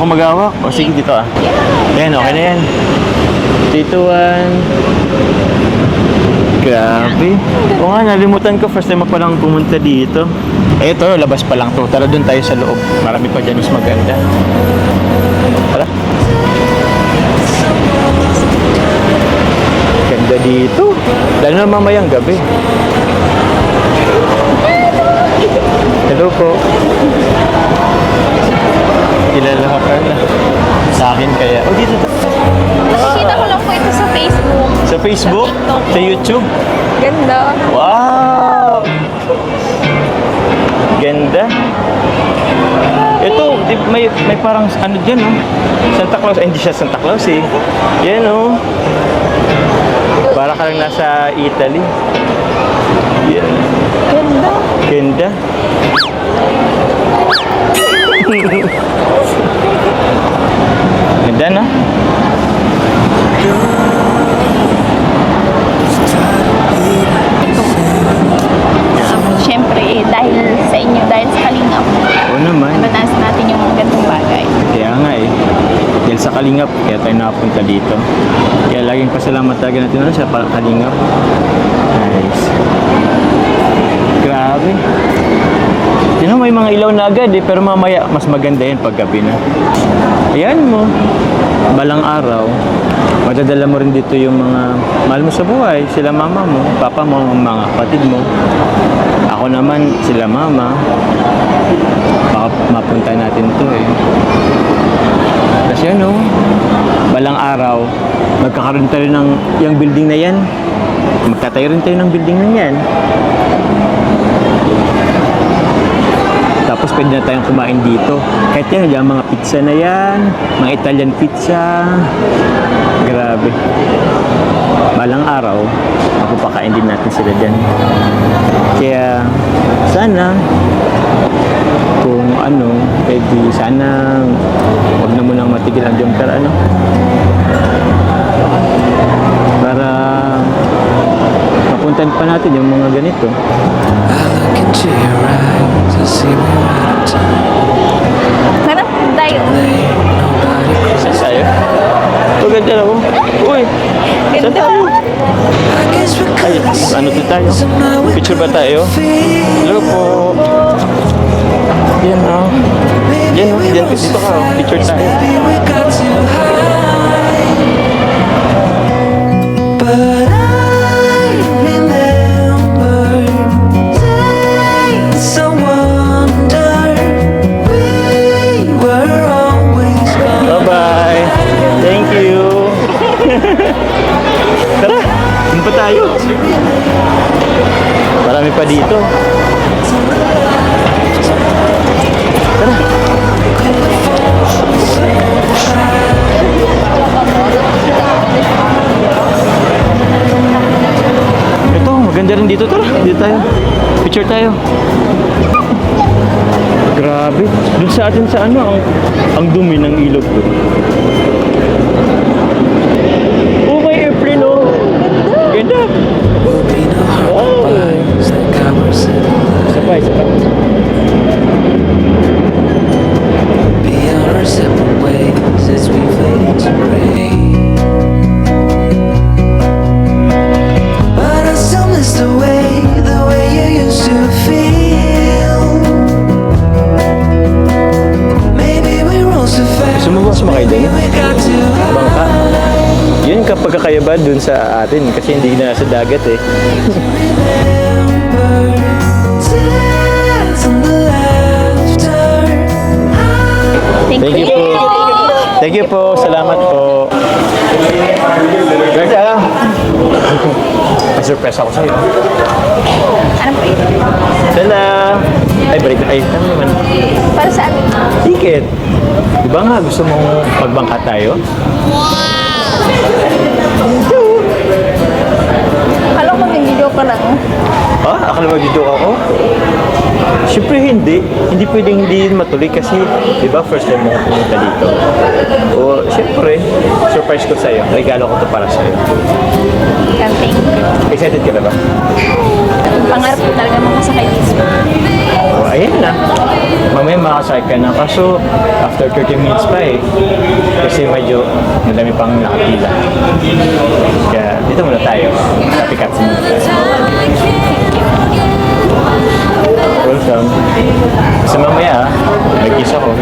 maghawak? O sige, dito ah. Yan, okay na yan. 3, 2, 1. Grabe. Oo nga, nalimutan ko. First time mo palang pumunta dito. Eh, ito, labas pa lang to. Tara doon tayo sa loob. Marami pa dyan mas maganda. Tara. Ganda dito. Lalo na mamayang gabi. Hello po. Kilala ka pala. Sa akin kaya. Oh, dito. Nakikita ko lang po ito sa Facebook. Sa Facebook? Sa YouTube? Ganda. Wow! Ganda. Ito, may parang ano dyan, no? Santa Claus. Ay, hindi siya Santa Claus, eh. Yan, no? Para ka lang nasa Italy. Yan. Ganda. Ganda. Ganda, no? Siyempre, dahil sa inyo, dahil sa Kalingap, Oo naman. nabataas natin yung gantong bagay. Kaya nga eh. Dahil sa Kalingap, kaya tayo nakapunta dito. Kaya laging pasalamat talaga natin sa Kalingap. Nice. Grabe. Yun know, may mga ilaw na agad eh, pero mamaya mas maganda yan pag gabi na. Ayan mo, balang araw, madadala mo rin dito yung mga mahal mo sa buhay, sila mama mo, papa mo, mga kapatid mo. Ako naman, sila mama. Baka mapunta natin to eh. Kasi ano, balang araw, magkakaroon tayo ng yung building na yan. Magtatayo rin tayo ng building na yan. Tapos pwede na tayong kumain dito. Kahit yan, yung mga pizza na yan, mga Italian pizza. Grabe. Balang araw, mapapakain din natin sila dyan. Kaya, sana, kung ano, pwede, sana, huwag na munang matigil ang jumper, ano. Para, mapuntahan pa natin yung mga ganito. Into your eyes, I see me right time. Sarap tayo. Saan tayo? Oh, ganda na po. Uy! Saan Ganda. tayo? I guess Ay, ano to tayo? Picture ba tayo? Hello po. Yan o. Yan o. Yan, dito ka o. Picture tayo. we got too high. But I remember days I wonder we were always gone. Bye-bye. Thank you. Tara, saan pa tayo? Marami pa dito. Tara. Ito, maganda rin dito. Tara, dito tayo. Picture tayo. Grabe. Doon sa atin sa ano, ang dumi ng ilog ko. Oh, may airplane oh. Ganda. Will be no heartbreaks like ours. Sabay, sabay. Be on our separate ways as we fade to gray. But I still miss the way you used to feel. Maybe we rose too fast. Gusto mo ba sumakay din? We got too Bangka. high. Yun kapag kakayaba dun sa atin kasi hindi na sa dagat eh. Remember tears and the laughter. Thank you po. Thank you po. Salamat po. Berta, may surprise ako sa'yo. Ano po ito? Tala! Ay, balik na. Ay, ano naman? Para saan? Ticket. Di ba nga gusto mong magbangka tayo? Akala ko mag-video ka lang. Ah, akala mag-joke ako? Siyempre hindi. Hindi pwedeng hindi matuloy kasi, di ba, first time mo pumunta dito. O, siyempre, surprise ko sa'yo. Regalo ko to para sa'yo. Camping. Excited ka na ba? Pangarap ko talaga makasakay dito. O, ayan na. Mamaya makasakay ka na. Kaso, after 30 minutes pa eh. Kasi medyo madami pang nakapila. Kaya, dito muna tayo. Pick up muna tayo. Welcome. Kasi mamaya, may kiss ako.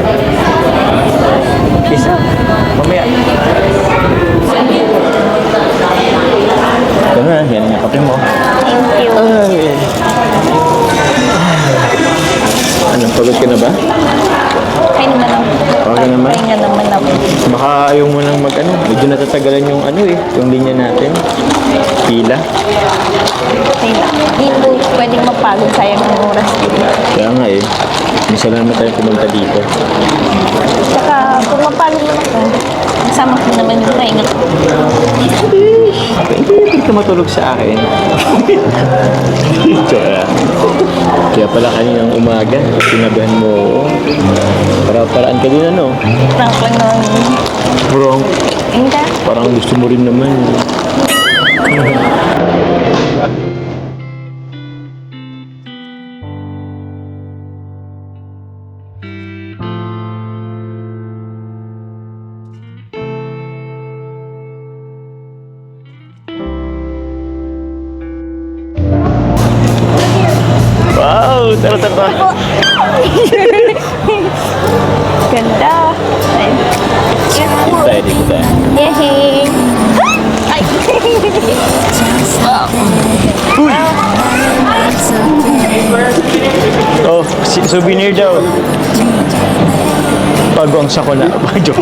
Kiss? Mamaya. Ito na, yan yung kape mo. Thank you. Ay. Anong, pagod ka na ba? Kain na lang. Okay naman. Kain na naman ako. Baka ayaw mo nang medyo natatagalan yung yung linya natin. Pila. Kain na. Hindi po pwedeng mapagod, sayang ng oras. Kaya nga eh. Minsan lang naman tayo pumunta dito. Tsaka kung mapagod naman ako, kasama ko naman yung pahinga. Hindi ka matulog sa akin. Kaya pala kaninang umaga, sinabihan mo, para-paraan ka din ano. Prank lang naman. Bro, Hindi. parang gusto mo rin naman. Wow! Tara, tara. Ganda. Ay. Dito tayo, dito tayo. Yehey! Ay! Uy! Oh, souvenir daw. Bago ang sako na. Joke.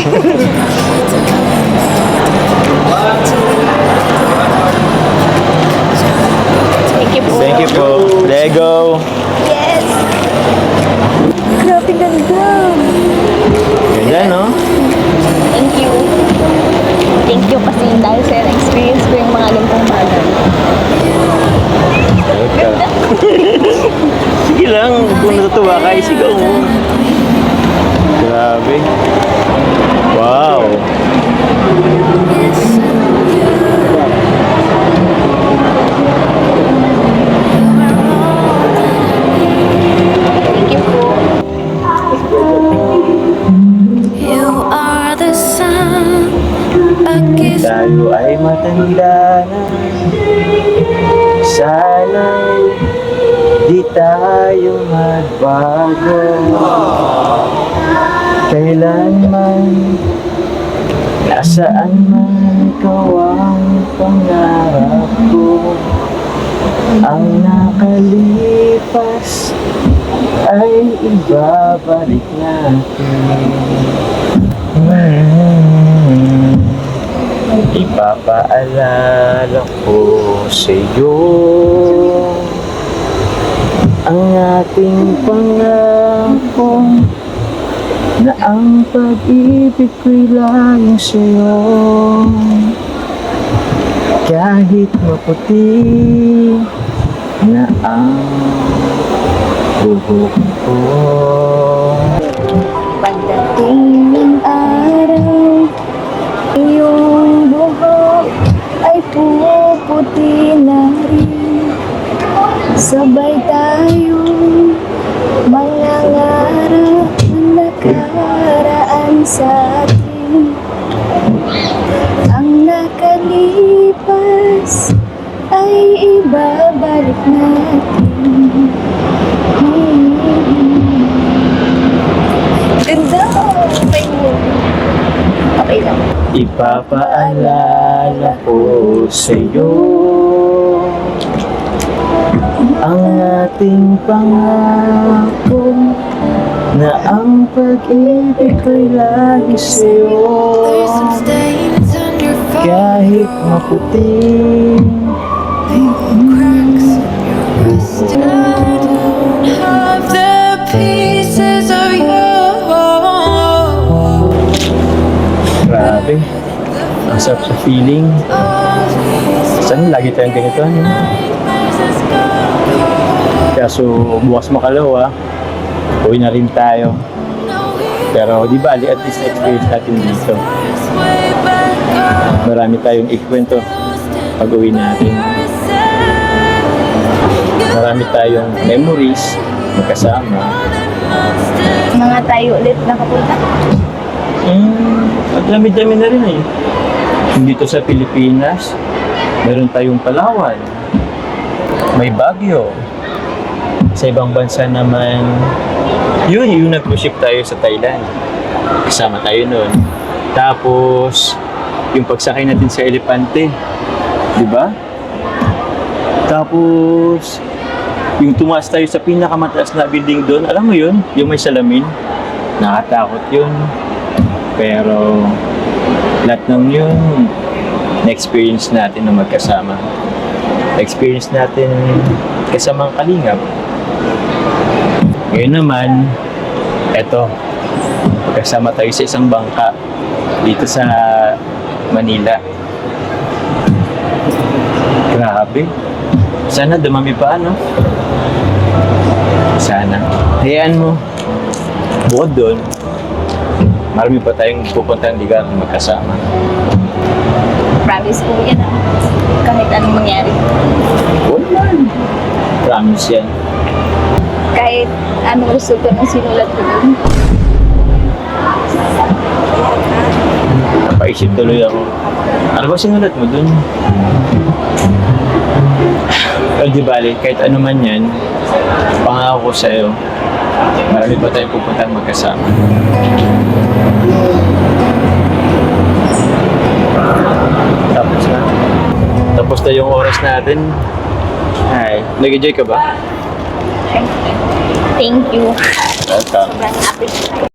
Thank you po. Thank you po. Lego. Yes! Grabe ganda. Ganda, no? Thank you. Thank you kasi dahil sa experience ko yung mga gantong bagay. Ganda. Sige lang. Kung natutuwa ka, isigaw mo. Grabe. Wow. Thank you po. You are the sun, a gift. Tayo ay matanda na. Sana'y di tayo magbago. Kailanman, nasaan man ikaw ang pangarap ko. Ang nakalipas ay ibabalik natin. Ipapaalala ko sa'yo ang ating pangako na ang pag-ibig ko'y laging sa'yo. Kahit maputi na ang buhok ko. Pagdating ng araw, iyong buhok ay puputi na rin. Sabay tayong mangangarap ng nakaraan sa atin. Ang nakalipas ay ibabalik natin. Ganda! Okay mo. Okay lang. Ipapaalala ko sa'yo ang ating pangako na ang pag-ibig ko'y lagi sa'yo. There's some stains on your phone, Kahit maputi cracks in your wrist. I don't have the pieces of you. Grabe. Ang sarap sa feeling. Saan lagi tayong ganito? Ano? Kaso bukas makalawa, uwi na rin tayo. Pero di ba, at least na-experience natin dito. Marami tayong ikwento pag uwi natin. Marami tayong memories magkasama. Mga tayo ulit nakapunta. At dami-dami na rin eh. Dito sa Pilipinas, meron tayong Palawan, may Baguio. Sa ibang bansa naman, yung nag-cruise ship tayo sa Thailand. Kasama tayo nun. Tapos, yung pagsakay natin sa Elepante. Di ba? Tapos, yung tumaas tayo sa pinakamataas na building doon, alam mo yun? Yung may salamin. Nakatakot yun. Pero, lahat ng yun, na-experience natin na magkasama. Na-experience natin kasamang kalingap. Ngayon naman, eto, magkasama tayo sa isang bangka dito sa Manila. Grabe. Sana dumami pa, ano? Sana. Hayaan mo. Bukod doon, marami pa tayong pupuntang lugar na magkasama. Promise po yan. Kahit anong mangyari. Wala. Promise yan. Kahit anong resulta ng sinulat ko dun. Napaisip tuloy ako. Ano ba sinulat mo dun? Well, di bali, kahit ano man yan, pangako ko sa'yo, marami pa tayong pupuntang magkasama. Tapos na. Tapos na yung oras natin. Ay, nag-enjoy ka ba? Thank you. Welcome. Sobrang happy.